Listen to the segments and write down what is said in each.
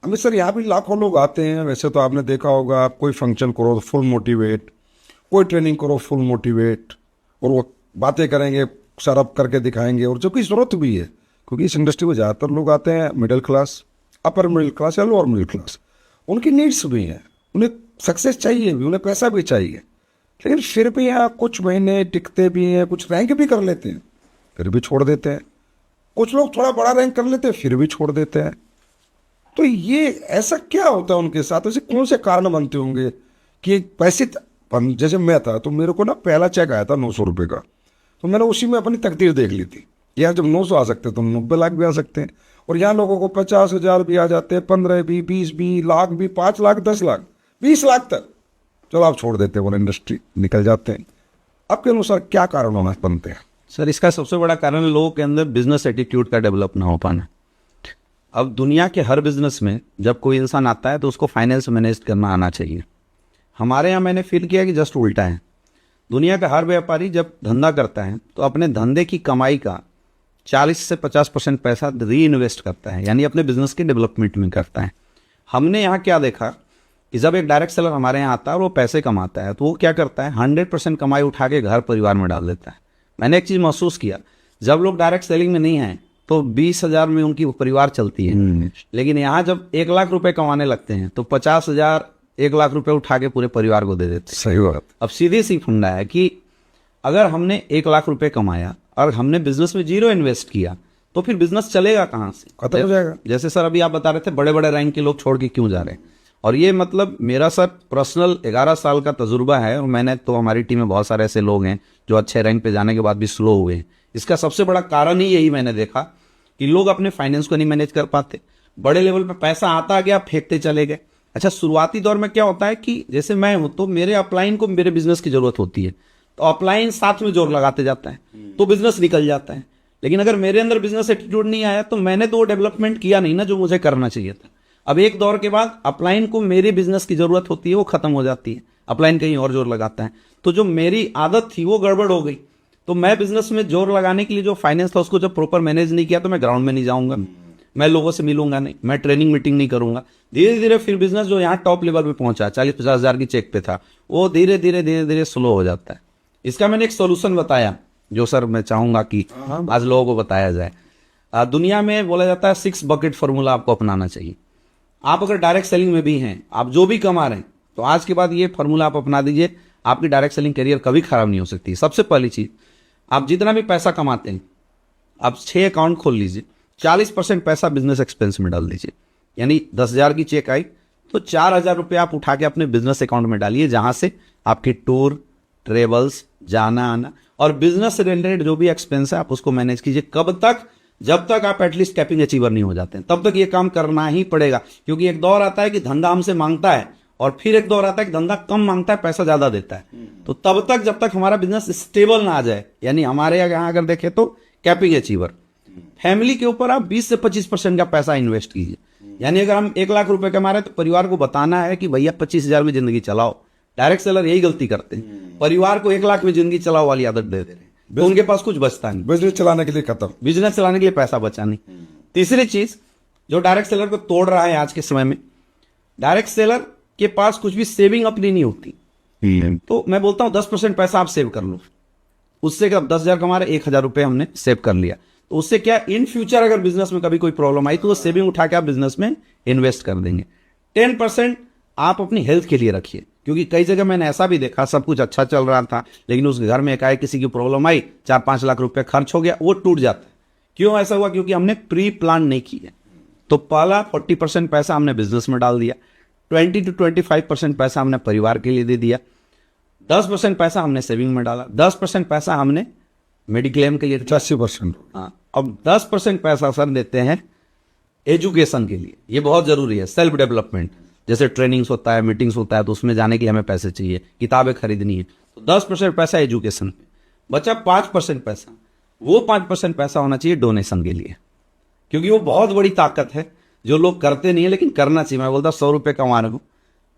अभी सर यहाँ भी लाखों लोग आते हैं। वैसे तो आपने देखा होगा, आप कोई फंक्शन करो तो फुल मोटिवेट, कोई ट्रेनिंग करो फुल मोटिवेट, और वो बातें करेंगे, सरअप करके दिखाएंगे, और जो कि ज़रूरत भी है, क्योंकि इस इंडस्ट्री में ज़्यादातर लोग आते हैं middle class, upper middle class या लोअर मिडिल क्लास। उनकी नीड्स भी हैं, उन्हें सक्सेस चाहिए भी, उन्हें पैसा भी चाहिए, लेकिन फिर भी यहाँ कुछ महीने टिकते भी हैं, कुछ रैंक भी कर लेते हैं फिर भी छोड़ देते हैं, कुछ लोग थोड़ा बड़ा रैंक कर लेते हैं फिर भी छोड़ देते हैं। तो ये ऐसा क्या होता है उनके साथ? ऐसे कौन से कारण बनते होंगे कि पैसे जैसे मैं था तो मेरे को ना पहला चेक आया था 900 रुपये का, तो मैंने उसी में अपनी तकदीर देख ली थी। यार जब 900 आ सकते तो 90 लाख भी आ सकते हैं, और यहाँ लोगों को 50,000 भी आ जाते हैं, 15 भी, 20 भी, लाख भी, 5 लाख, 10 लाख, 20 लाख तक। चलो आप छोड़ देते हैं, वो इंडस्ट्री निकल जाते हैं। आपके अनुसार क्या कारण होना बनते हैं? सर इसका सबसे बड़ा कारण लोगों के अंदर बिजनेस एटीट्यूड का डेवलप ना हो पाना। अब दुनिया के हर बिजनेस में जब कोई इंसान आता है तो उसको फाइनेंस मैनेज करना आना चाहिए। हमारे यहाँ मैंने फील किया कि जस्ट उल्टा है। दुनिया का हर व्यापारी जब धंधा करता है तो अपने धंधे की कमाई का 40 से 50% पैसा री इन्वेस्ट करता है, यानी अपने बिजनेस के डेवलपमेंट में करता है। हमने यहाँ क्या देखा कि जब एक डायरेक्ट सेलर हमारे यहाँ आता है और वो पैसे कमाता है तो वो क्या करता है, 100% कमाई उठा के घर परिवार में डाल देता है। मैंने एक चीज़ महसूस किया, जब लोग डायरेक्ट सेलिंग में नहीं आए तो 20,000 में उनकी परिवार चलती है, लेकिन यहाँ जब 1 लाख रुपए कमाने लगते हैं तो 50,000 1 लाख रुपए उठा के पूरे परिवार को दे देते हैं। सही बात। अब सीधी सी फंडा है कि अगर हमने 1 लाख रुपए कमाया और हमने बिजनेस में 0 इन्वेस्ट किया तो फिर बिजनेस चलेगा कहाँ से? खत्म हो जाएगा। जैसे सर अभी आप बता रहे थे बड़े बड़े रैंक के लोग छोड़ के क्यों जा रहे हैं, और ये मतलब मेरा सर पर्सनल 11 साल का तजुर्बा है, और मैंने तो हमारी टीम में बहुत सारे ऐसे लोग हैं जो अच्छे रैंक पे जाने के बाद भी स्लो हुए हैं। इसका सबसे बड़ा कारण ही यही मैंने देखा कि लोग अपने फाइनेंस को नहीं मैनेज कर पाते, बड़े लेवल पे पैसा आता गया फेंकते चले गए। अच्छा, शुरुआती दौर में क्या होता है कि जैसे मैं हूं तो मेरे अपलाइन को मेरे बिजनेस की जरूरत होती है, तो अपलाइन साथ में जोर लगाते जाता है तो बिजनेस निकल जाता है। लेकिन अगर मेरे अंदर बिजनेस एटीट्यूड नहीं आया तो मैंने तो वो डेवलपमेंट किया नहीं ना जो मुझे करना चाहिए था। अब एक दौर के बाद अपलाइन को मेरे बिजनेस की जरूरत होती है, वो खत्म हो जाती है, अपलाइन कहीं और जोर लगाता है, तो जो मेरी आदत थी वो गड़बड़ हो गई। तो मैं बिजनेस में जोर लगाने के लिए जो फाइनेंस था उसको जब प्रॉपर मैनेज नहीं किया तो मैं ग्राउंड में नहीं जाऊंगा, मैं लोगों से मिलूंगा नहीं, मैं ट्रेनिंग मीटिंग नहीं करूंगा। धीरे धीरे फिर बिजनेस जो यहाँ टॉप लेवल पे पहुंचा 40-50 हजार की चेक पे था, वो धीरे धीरे स्लो हो जाता है। इसका मैंने एक सोल्यूशन बताया जो सर मैं चाहूंगा कि आज लोगों को बताया जाए। दुनिया में बोला जाता है 6 बकेट फॉर्मूला आपको अपनाना चाहिए। आप अगर डायरेक्ट सेलिंग में भी हैं, आप जो भी कमा रहे हैं, तो आज के बाद ये फॉर्मूला आप अपना दीजिए, आपकी डायरेक्ट सेलिंग करियर कभी खराब नहीं हो सकती। सबसे पहली चीज, आप जितना भी पैसा कमाते हैं आप 6 अकाउंट खोल लीजिए, 40% पैसा बिजनेस एक्सपेंस में डाल दीजिए। यानी 10,000 की चेक आई तो 4,000 रुपये आप उठा के अपने बिजनेस अकाउंट में डालिए, जहां से आपकी टूर, ट्रेवल्स, जाना आना और बिजनेस से रिलेटेड जो भी एक्सपेंस है आप उसको मैनेज कीजिए। कब तक? जब तक आप एटलीस्ट कैपिंग अचीवर नहीं हो जाते हैं, तब तक ये काम करना ही पड़ेगा। क्योंकि एक दौर आता है कि धंधा हमसे मांगता है और फिर एक दौर आता है कि धंधा कम मांगता है, पैसा ज्यादा देता है। तो तब तक जब तक हमारा बिजनेस स्टेबल ना आ जाए, यानी हमारे यहाँ अगर देखें तो कैपिंग अचीवर, फैमिली के ऊपर आप 20 से 25% का पैसा इन्वेस्ट कीजिए। यानी अगर हम 1 लाख रुपए कमा रहे हैं तो परिवार को बताना है कि भैया 25,000 में जिंदगी चलाओ। डायरेक्ट सेलर यही गलती करते हैं, परिवार को 1 लाख में जिंदगी चलाओ वाली आदत दे रहे हैं, तो उनके पास कुछ बचता नहीं, बिजनेस चलाने के लिए खत्म, बिजनेस चलाने के लिए पैसा बचा नहीं। तीसरी चीज जो डायरेक्ट सेलर को तोड़ रहा है आज के समय में, डायरेक्ट सेलर के पास कुछ भी सेविंग अपनी नहीं होती। तो मैं बोलता हूं 10% पैसा आप सेव कर लो, उससे क्या 10,000 कमा रहे, 1,000 रुपए हमने सेव कर लिया, तो उससे क्या इन फ्यूचर अगर बिजनेस में कभी कोई प्रॉब्लम आई तो वो सेविंग उठा के आप बिजनेस में इन्वेस्ट कर देंगे। 10% आप अपनी हेल्थ के लिए रखिए, क्योंकि कई जगह मैंने ऐसा भी देखा सब कुछ अच्छा चल रहा था लेकिन उस घर में एकाएक किसी की प्रॉब्लम आई, 4-5 लाख रुपए खर्च हो गया, वो टूट जाता है। क्यों ऐसा हुआ? क्योंकि हमने प्री प्लान नहीं किया। तो पहला 40% पैसा हमने बिजनेस में डाल दिया, 20 to 25% पैसा हमने परिवार के लिए दे दिया, 10% पैसा हमने सेविंग में डाला, 10% पैसा हमने मेडिक्लेम के लिए, 80%। हाँ, अब 10% पैसा सर देते हैं एजुकेशन के लिए। ये बहुत जरूरी है, सेल्फ डेवलपमेंट, जैसे ट्रेनिंग्स होता है, मीटिंग्स होता है, तो उसमें जाने के लिए हमें पैसे चाहिए, किताबें खरीदनी है, तो 10% पैसा एजुकेशन पे बचा। 5% पैसा, वो 5% पैसा होना चाहिए डोनेशन के लिए, क्योंकि वो बहुत बड़ी ताकत है जो लोग करते नहीं है लेकिन करना चाहिए। मैं बोलता 100 रुपये कमा रहे हो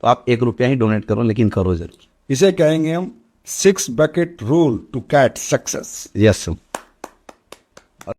तो आप 1 रुपया ही डोनेट करो, लेकिन करो जरूर। इसे कहेंगे हम 6 bucket rule to get success. Yes sir.